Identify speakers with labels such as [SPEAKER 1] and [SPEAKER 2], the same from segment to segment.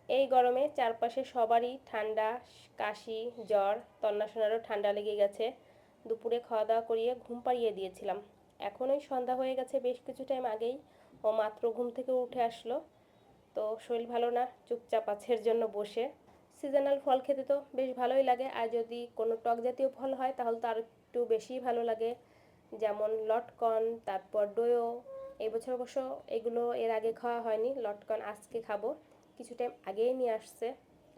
[SPEAKER 1] এই গরমে চারপাশে সবারই ঠান্ডা, কাশি, জ্বর, তন্নাশোনারও ঠান্ডা লেগে গেছে। দুপুরে খাওয়া দাওয়া করিয়ে ঘুম পাড়িয়ে দিয়েছিলাম। এখন ওই সন্ধ্যা হয়ে গেছে বেশ কিছু টাইম আগেই। ও মাত্র ঘুম থেকে উঠে আসলো। তো শরীর ভালো না, চুপচাপ আছে এর জন্য বসে। সিজনাল ফল খেতে তো বেশ ভালোই লাগে, আর যদি কোনো টক জাতীয় ফল হয় তাহলে তো আর একটু বেশিই ভালো লাগে। যেমন লটকন, তারপর ডোয়ো। এই বছর অবশ্য এগুলো এর আগে খাওয়া হয়নি, লটকন আজকে খাবো, কিছু টাইম আগেই নিয়ে আসছে।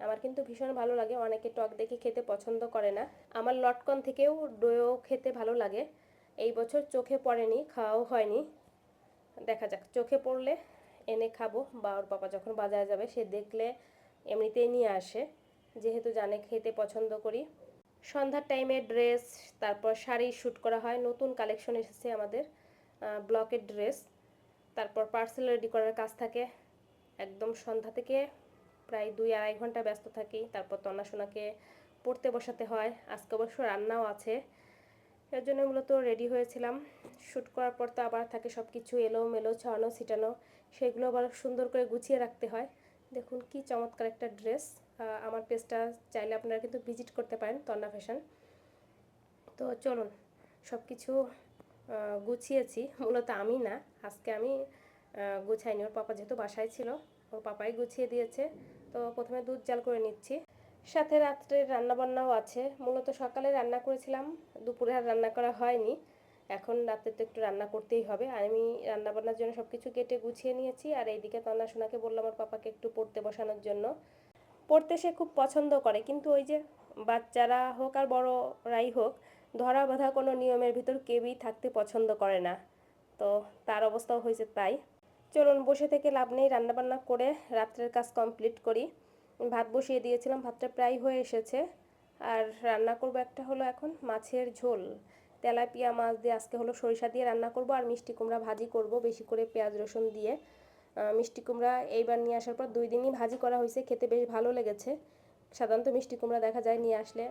[SPEAKER 1] আমার কিন্তু ভীষণ ভালো লাগে, অনেকে টক দেখে খেতে পছন্দ করে না। আমার লটকন থেকেও ডোয়ো খেতে ভালো লাগে। এই বছর চোখে পড়েনি, খাওয়াও হয়নি। দেখা যাক, চোখে পড়লে এনে খাবো, বা ওর বাবা যখন বাজারে যাবে সে দেখলে এমনিতেই নিয়ে আসে, যেহেতু জানে খেতে পছন্দ করি। সন্ধ্যার টাইমে ড্রেস, তারপর শাড়ি শ্যুট করা হয়, নতুন কালেকশন এসেছে আমাদের, ব্লকের ড্রেস। তারপর পার্সেল রেডি করার কাজ থাকে। একদম সন্ধ্যা থেকে প্রায় 2-2.5 ঘন্টা ব্যস্ত থাকি। তারপর তন্নাশোনাকে পড়তে বসাতে হয়, আজকে অবশ্য রান্নাও আছে। এর জন্য মূলত রেডি হয়েছিলাম। শ্যুট করার পর তো আবার থাকে সব কিছু এলোমেলো, ছড়ানো ছিটানো, সেগুলো আবার সুন্দর করে গুছিয়ে রাখতে হয়। দেখুন কি চমৎকার একটা ড্রেস। আমার পেজটা চাইলে আপনারা কিন্তু ভিজিট করতে পারেন, তন্না ফ্যাশন। তো চলুন, সব কিছু গুছিয়েছি, মূলত আমি না, আজকে আমি গুছাইনি, ওর পাপা যেহেতু বাসায় ছিল ওর পাপাই গুছিয়ে দিয়েছে। তো প্রথমে দুধ জাল করে নিচ্ছি, সাথে রাত্রের রান্নাবান্নাও আছে। মূলত সকালে রান্না করেছিলাম, দুপুরে আর রান্না করা হয়নি। এখন রাতে তো একটু রান্না করতেই হবে, আর আমি রান্নাবান্নার জন্য সব কিছু কেটে গুছিয়ে নিয়েছি। আর এইদিকে তন্না সোনাকে বললাম আমার পাপাকে একটু পড়তে বসানোর জন্য। পড়তে সে খুব পছন্দ করে, কিন্তু ওই যে বাচ্চারা হোক আর বড়রাই হোক, ধরা বাঁধা কোনো নিয়মের ভিতর কেউই থাকতে পছন্দ করে না। তো তার অবস্থাও হয়েছে তাই। চলুন, বসে থেকে লাভ নেই, রান্নাবান্না করে রাত্রের কাজ কমপ্লিট করি। ভাত বসিয়ে দিয়েছিলাম, ভাতটা প্রায় হয়ে এসেছে। আর রান্না করব একটা হলো এখন মাছের ঝোল, তেলাপিয়া মাছ দিয়ে আজকে হলো সরিষা দিয়ে রান্না করব, আর মিষ্টি কুমড়া ভাজি করব বেশি করে পেঁয়াজ রসুন দিয়ে। মিষ্টি কুমড়া এইবার নিয়ে আসার পর 2 দিনই ভাজি করা হয়েছে, খেতে বেশ ভালো লেগেছে। সাধারণত মিষ্টি কুমড়া দেখা যায় নিয়ে আসলে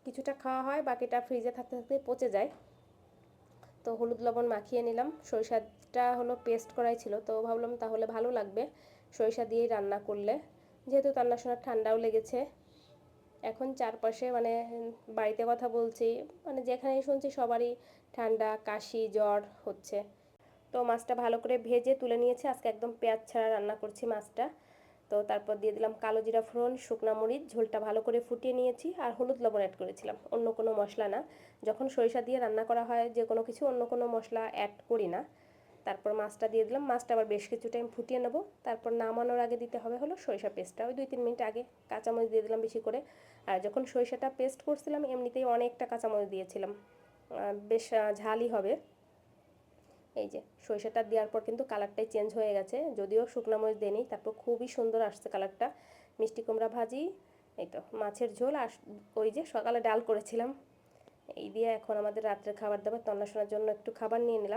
[SPEAKER 1] কিছুটা খাওয়া হয়, বাকিটা ফ্রিজে থাকতে থাকতে পচে যায়। তো হলুদ লবণ মাখিয়ে নিলাম, সরিষাটা হলো পেস্ট করাই ছিল, তো ভাবলাম তাহলে ভালো লাগবে সরিষা দিয়েই রান্না করলে, যেহেতু রান্নার সময় ঠান্ডাও লেগেছে। এখন চারপাশে মানে বাড়িতে কথা বলছি, মানে যেখানেই শুনছি সবারই ঠান্ডা, কাশি, জ্বর হচ্ছে। তো মাছটা ভালো করে ভেজে তুলে নিয়েছি, আজকে একদম পেঁয়াজ ছাড়া রান্না করছি মাছটা। তো তারপর দিয়ে দিলাম কালো জিরা ফোড়ন, শুকনা মরিচ, ঝোলটা ভালো করে ফুটিয়ে নিয়েছি, আর হলুদ লবণ অ্যাড করেছিলাম, অন্য কোনো মশলা না। যখন সরিষা দিয়ে রান্না করা হয় যে কোনো কিছু, অন্য কোনো মশলা অ্যাড করি না। তারপর মাছটা দিয়ে দিলাম, মাছটা আবার বেশ কিছু টাইম ফুটিয়ে নেব। তারপর নামানোর আগে দিতে হবে হলো সরিষা পেস্টটা, ওই 2-3 মিনিট আগে। কাঁচামরিচ দিয়ে দিলাম বেশি করে। আর যখন সরিষাটা পেস্ট করছিলাম এমনিতেই অনেকটা কাঁচামরিচ দিয়েছিলাম, বেশ ঝালই হবে। এই যে সরিষাটা দেওয়ার পর কিন্তু কালারটাই চেঞ্জ হয়ে গেছে, যদিও শুকনো মরিচ দেয়নি, তারপর খুবই সুন্দর আসছে কালারটা। মিষ্টি কুমড়া ভাজি, এই তো মাছের ঝোল, আর ওই যে সকালে ডাল করেছিলাম, এই দিয়ে এখন আমাদের রাত্রের খাবার দাবার। তন্না শোনার জন্য একটু খাবার নিয়ে নিলাম।